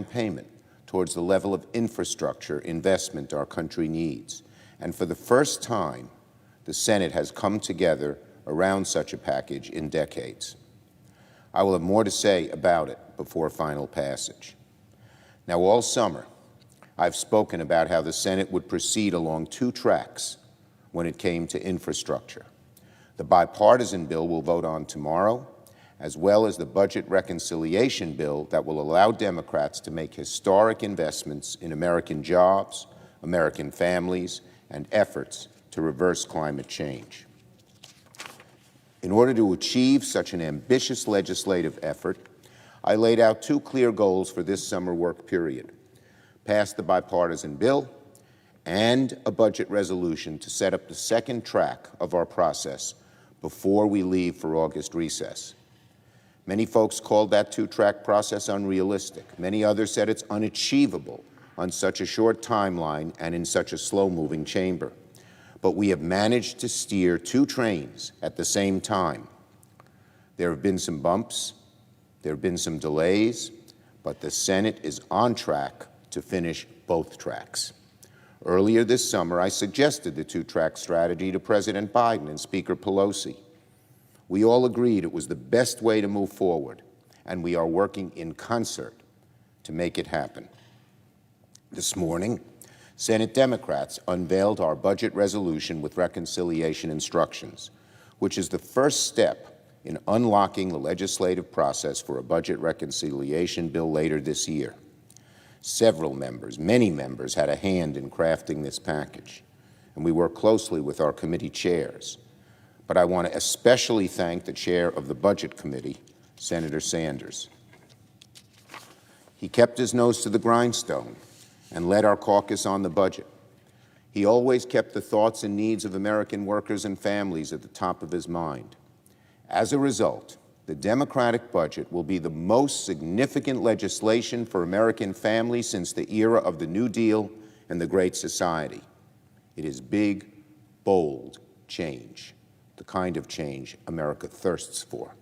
payment towards the level of infrastructure investment our country needs. And for the first time, the Senate has come together around such a package in decades. I will have more to say about it before final passage. Now, all summer, I've spoken about how the Senate would proceed along two tracks when it came to infrastructure. The bipartisan bill we'll vote on tomorrow, as well as the budget reconciliation bill that will allow Democrats to make historic investments in American jobs, American families, and efforts to reverse climate change. In order to achieve such an ambitious legislative effort, I laid out two clear goals for this summer work period: pass the bipartisan bill and a budget resolution to set up the second track of our process before we leave for August recess. Many folks called that two-track process unrealistic. Many others said it's unachievable on such a short timeline and in such a slow-moving chamber. But we have managed to steer two trains at the same time. There have been some bumps, there have been some delays, but the Senate is on track to finish both tracks. Earlier this summer, I suggested the two-track strategy to President Biden and Speaker Pelosi. We all agreed it was the best way to move forward, and we are working in concert to make it happen. This morning, Senate Democrats unveiled our budget resolution with reconciliation instructions, which is the first step in unlocking the legislative process for a budget reconciliation bill later this year. Several members, many members, had a hand in crafting this package, and we worked closely with our committee chairs. But I want to especially thank the chair of the Budget Committee, Senator Sanders. He kept his nose to the grindstone and led our caucus on the budget. He always kept the thoughts and needs of American workers and families at the top of his mind. As a result, the Democratic budget will be the most significant legislation for American families since the era of the New Deal and the Great Society. It is big, bold change, the kind of change America thirsts for.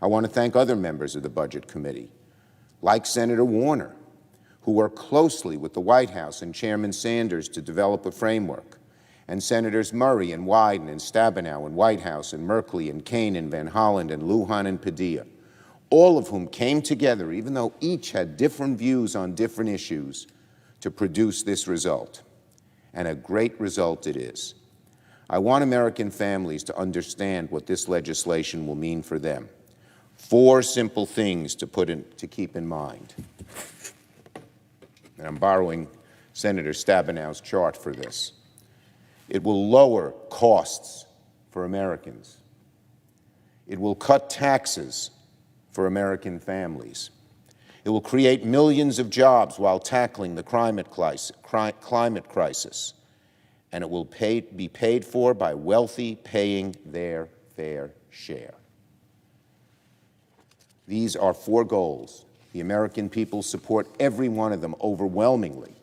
I want to thank other members of the Budget Committee, like Senator Warner, who worked closely with the White House and Chairman Sanders to develop a framework, and Senators Murray and Wyden and Stabenow and Whitehouse and Merkley and Kaine and Van Hollen and Lujan and Padilla, all of whom came together, even though each had different views on different issues, to produce this result. And a great result it is. I want American families to understand what this legislation will mean for them. Four simple things to keep in mind. And I'm borrowing Senator Stabenow's chart for this. It will lower costs for Americans. It will cut taxes for American families. It will create millions of jobs while tackling the climate crisis. And it will be paid for by wealthy paying their fair share. These are four goals. The American people support every one of them overwhelmingly.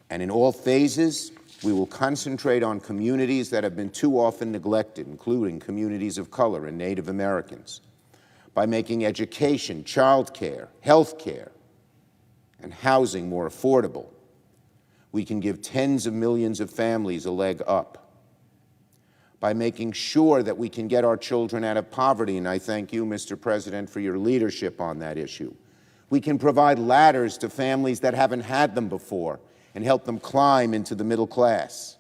And in all phases, we will concentrate on communities that have been too often neglected, including communities of color and Native Americans, by making education, child care, health care, and housing more affordable. We can give tens of millions of families a leg up. By making sure that we can get our children out of poverty, and I thank you, Mr. President, for your leadership on that issue. We can provide ladders to families that haven't had them before and help them climb into the middle class.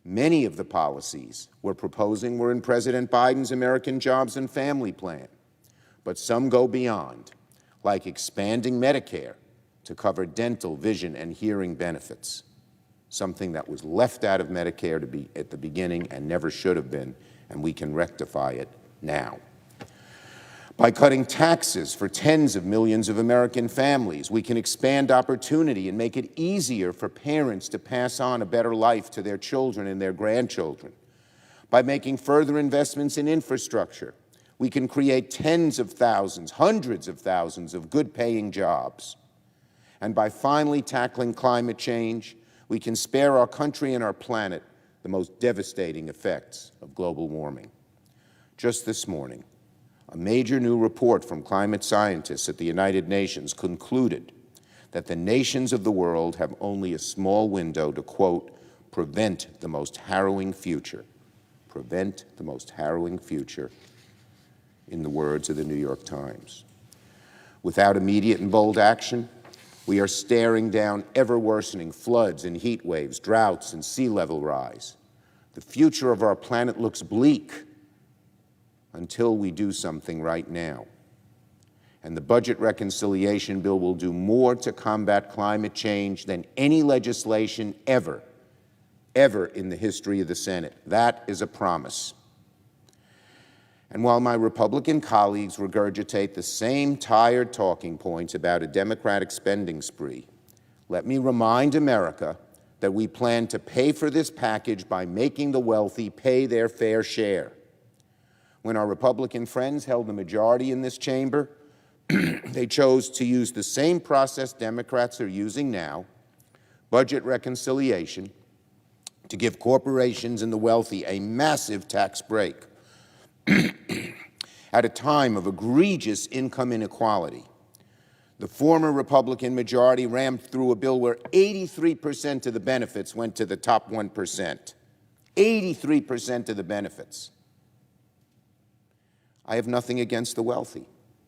Many of the policies we're proposing were in President Biden's American Jobs and Family Plan, but some go beyond, like expanding Medicare to cover dental, vision, and hearing benefits, something that was left out of Medicare at the beginning and never should have been, and we can rectify it now. By cutting taxes for tens of millions of American families, we can expand opportunity and make it easier for parents to pass on a better life to their children and their grandchildren. By making further investments in infrastructure, we can create tens of thousands, hundreds of thousands of good-paying jobs. And by finally tackling climate change, we can spare our country and our planet the most devastating effects of global warming. Just this morning, A major new report from climate scientists at the United Nations concluded that the nations of the world have only a small window to, quote, prevent the most harrowing future. Prevent the most harrowing future, in the words of the New York Times. Without immediate and bold action, we are staring down ever-worsening floods and heat waves, droughts and sea level rise. The future of our planet looks bleak until we do something right now. And the budget reconciliation bill will do more to combat climate change than any legislation ever in the history of the Senate. That is a promise. And while my Republican colleagues regurgitate the same tired talking points about a Democratic spending spree, let me remind America that we plan to pay for this package by making the wealthy pay their fair share. When our Republican friends held the majority in this chamber, they chose to use the same process Democrats are using now, budget reconciliation, to give corporations and the wealthy a massive tax break at a time of egregious income inequality. The former Republican majority rammed through a bill where 83% of the benefits went to the top 1%. 83% of the benefits. I have nothing against the wealthy.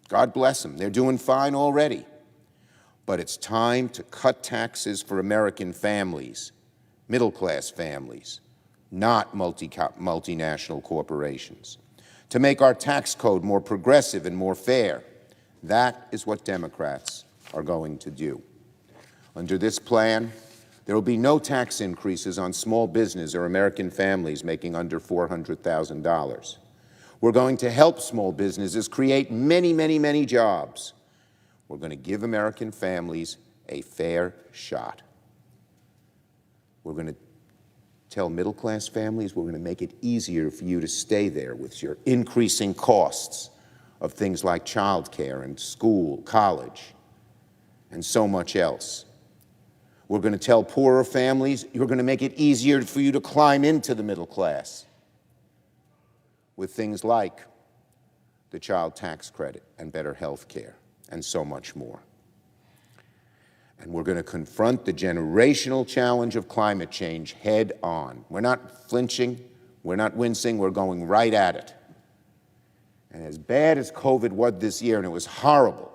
God bless them. They're doing fine already. But it's time to cut taxes for American families, middle-class families, not multinational corporations. To make our tax code more progressive and more fair. That is what Democrats are going to do. Under this plan, there will be no tax increases on small business or American families making under $400,000. We're going to help small businesses create many, many, many jobs. We're going to give American families a fair shot. We're going to tell middle-class families we're going to make it easier for you to stay there with your increasing costs of things like child care and school, college, and so much else. We're going to tell poorer families you're going to make it easier for you to climb into the middle class with things like the child tax credit and better health care and so much more. And we're going to confront the generational challenge of climate change head on. We're not flinching, we're not wincing, we're going right at it. And as bad as COVID was this year, and it was horrible,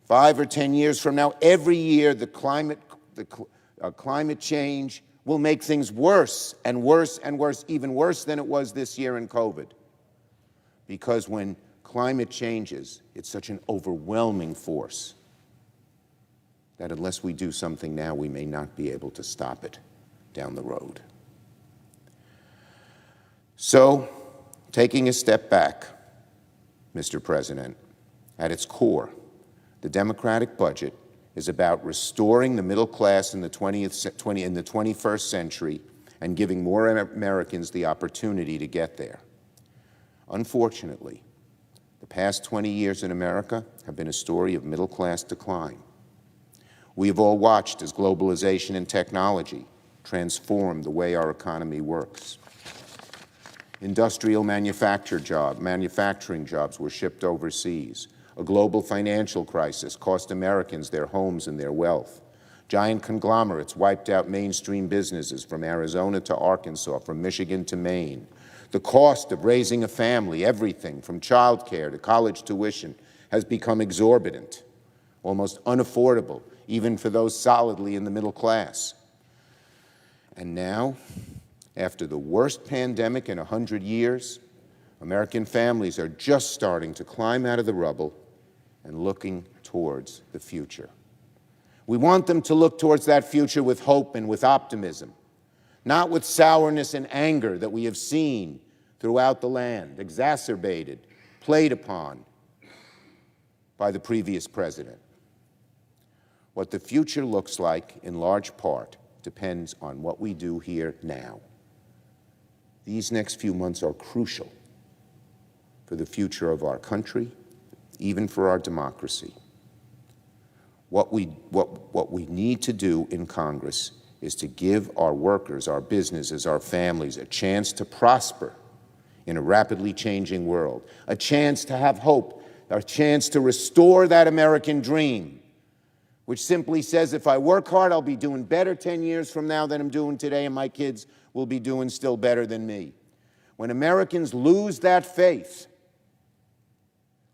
5 or 10 years from now, every year the climate change will make things worse and worse and worse, even worse than it was this year in COVID. Because when climate changes, it's such an overwhelming force that unless we do something now, we may not be able to stop it down the road. So, taking a step back, Mr. President, at its core, the Democratic budget is about restoring the middle class in the 21st century and giving more Americans the opportunity to get there. Unfortunately, the past 20 years in America have been a story of middle-class decline. We have all watched as globalization and technology transform the way our economy works. Industrial manufacturing jobs were shipped overseas. A global financial crisis cost Americans their homes and their wealth. Giant conglomerates wiped out mainstream businesses from Arizona to Arkansas, from Michigan to Maine. The cost of raising a family, everything from childcare to college tuition, has become exorbitant, almost unaffordable, even for those solidly in the middle class. And now, after the worst pandemic in 100 years, American families are just starting to climb out of the rubble and looking towards the future. We want them to look towards that future with hope and with optimism, not with sourness and anger that we have seen throughout the land, exacerbated, played upon by the previous president. What the future looks like, in large part, depends on what we do here now. These next few months are crucial for the future of our country, even for our democracy. What we need to do in Congress is to give our workers, our businesses, our families a chance to prosper in a rapidly changing world, a chance to have hope, a chance to restore that American dream, which simply says, if I work hard, I'll be doing better 10 years from now than I'm doing today, and my kids will be doing still better than me. When Americans lose that faith,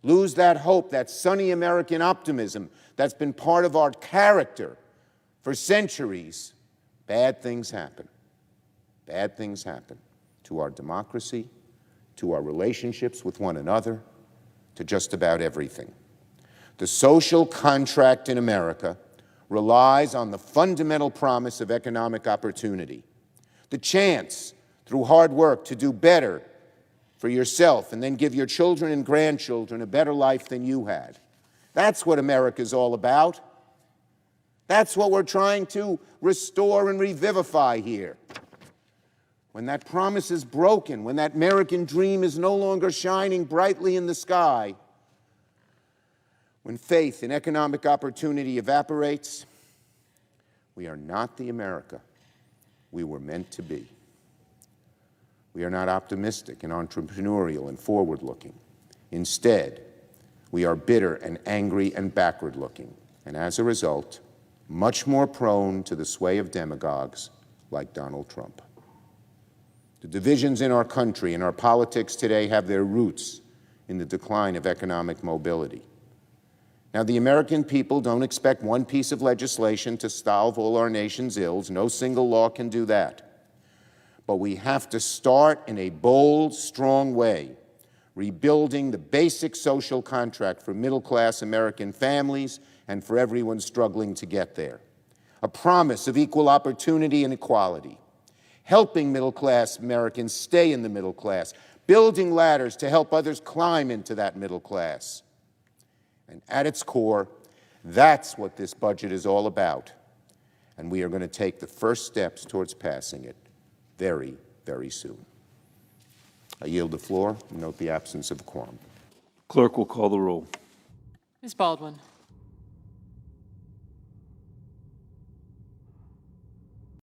lose that hope, that sunny American optimism that's been part of our character for centuries, bad things happen. Bad things happen to our democracy, to our relationships with one another, to just about everything. The social contract in America relies on the fundamental promise of economic opportunity, the chance through hard work to do better for yourself and then give your children and grandchildren a better life than you had. That's what America's all about. That's what we're trying to restore and revivify here. When that promise is broken, when that American dream is no longer shining brightly in the sky, when faith in economic opportunity evaporates, we are not the America we were meant to be. We are not optimistic and entrepreneurial and forward-looking. Instead, we are bitter and angry and backward-looking, and as a result, much more prone to the sway of demagogues like Donald Trump. The divisions in our country and our politics today have their roots in the decline of economic mobility. Now, the American people don't expect one piece of legislation to solve all our nation's ills. No single law can do that. But we have to start in a bold, strong way, rebuilding the basic social contract for middle-class American families and for everyone struggling to get there. A promise of equal opportunity and equality, helping middle-class Americans stay in the middle class, building ladders to help others climb into that middle class. And at its core, that's what this budget is all about. And we are going to take the first steps towards passing it very, very soon. I yield the floor and note the absence of a quorum. Clerk will call the roll. Ms. Baldwin.